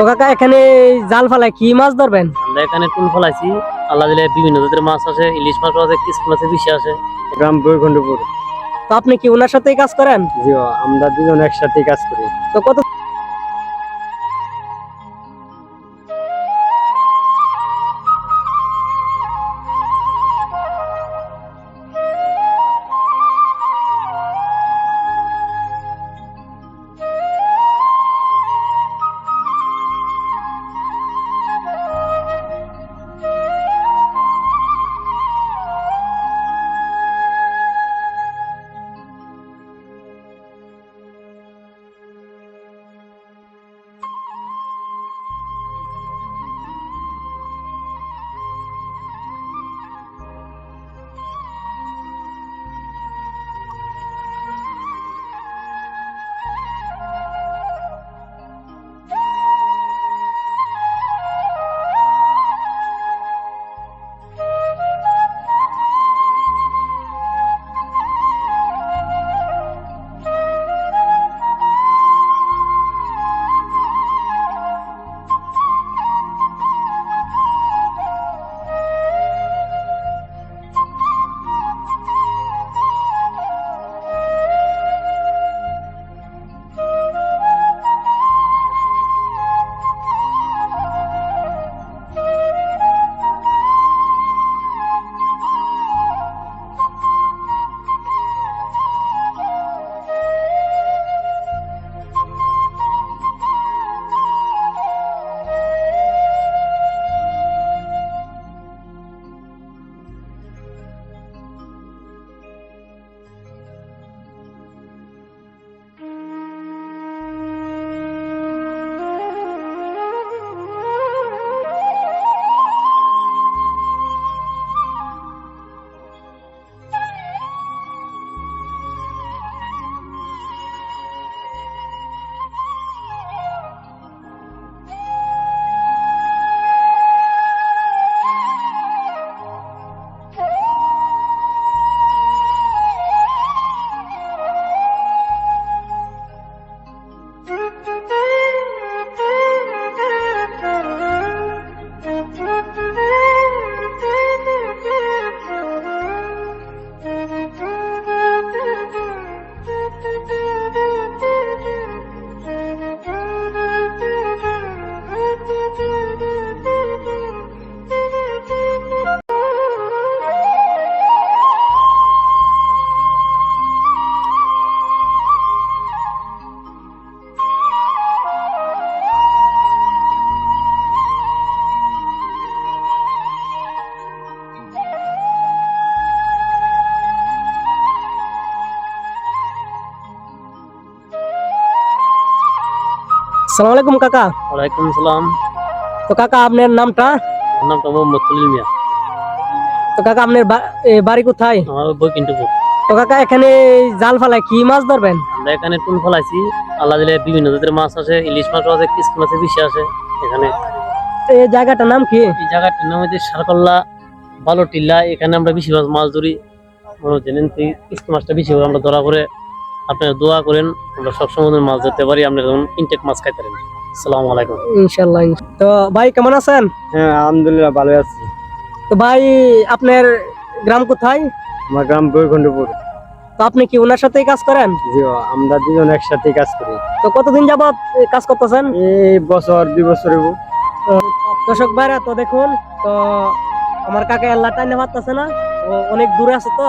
তো কাকা এখানে জাল ফালায় কি মাছ ধরবেন? আমরা এখানে টুল ফলাইছি। আল্লাহ দিলে বিভিন্ন জাতের মাছ আছে, ইলিশ মাছ আছে, কিস্তি মাছ বেশি আছে। গ্রাম বৈকুণ্ঠপুর। তো আপনি কি ওনার সাথেই কাজ করেন? জি, আমরা দুজন একসাথে কাজ করি। তো কত আসসালামু আলাইকুম কাকা। ওয়ালাইকুম সালাম। তো কাকা আপনার নামটা? আমার নামটা মোহাম্মদ খলিল মিয়া। তো কাকা আপনার বাড়ি কোথায়? আমার বৈকুণ্ঠপুর। তো কাকা এখানে জাল ফালায় কি মাছ ধরবেন? আমরা এখানে টুল ফলাইছি। আল্লাহ দিলে বিভিন্ন জাতের মাছ আছে, ইলিশ মাছ আছে, কিস্তি মাছ বেশি আছে এখানে। এই জায়গাটার নাম কি? এই জায়গাটার নাম হচ্ছে সারকল্লা বালুটিল্লা। এখানে আমরা বেশি মাছ ধরি। জানেন কিস্তি মাছটা বেশি আমরা ধরা করে। আপনারা দোয়া করেন আমরা সবসময় মাছ ধরতে পারি, আপনারা যেমন ইনটেক মাছ খাইতে পারেন। আসসালামু আলাইকুম। ইনশাআল্লাহ। তো ভাই কেমন আছেন? হ্যাঁ, আলহামদুলিল্লাহ ভালো আছি। তো ভাই আপনার গ্রাম কোথায়? আমার গ্রাম বৈকুণ্ঠপুর। তো আপনি কি ওনার সাথেই কাজ করেন? জি, আমরা দুজন একসাথে কাজ করি। তো কতদিন যাবত কাজ করতেছেন? এই বছর 2 বছর হইব। দর্শক ভাইরা তো দেখুন, তো আমার কাকা আল্লাহ টাইনে পারতেছে না, ও অনেক দূরে আছে। তো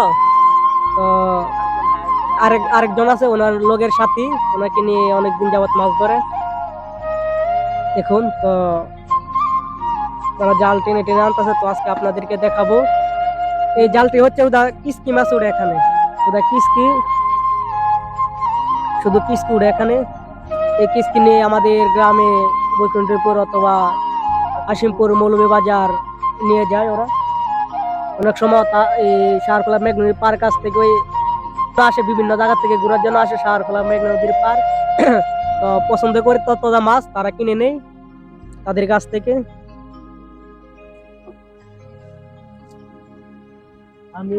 তো আরেকজন আছে ওনার লোকের সাথী, ওনাকে নিয়ে অনেকদিন যাবত মাছ ধরে। দেখুন তো তারা জাল টেনে টেনে আনতেছে। তো আজকে আপনাদেরকে দেখাবো। এই জালটি হচ্ছে ওদা কিস্কি মাছ উড়ে এখানে, ওদা কিস্কি, শুধু কিস্কি উড়ে এখানে। এই কিস্কি নিয়ে আমাদের গ্রামে বৈকুণ্ঠপুর অথবা আসিমপুর মৌলভীবাজার নিয়ে যায় ওরা। অনেক সময় এই সাহারখোলা মেঘ নদীর পার কাছ থেকে ওই আসে, বিভিন্ন জায়গা থেকে ঘোরার জন্য আসে সাহারখোলা মেঘ নদীর পার। তো পছন্দ করে ততটা মাছ তারা কিনে নেই তাদের কাছ থেকে। আমি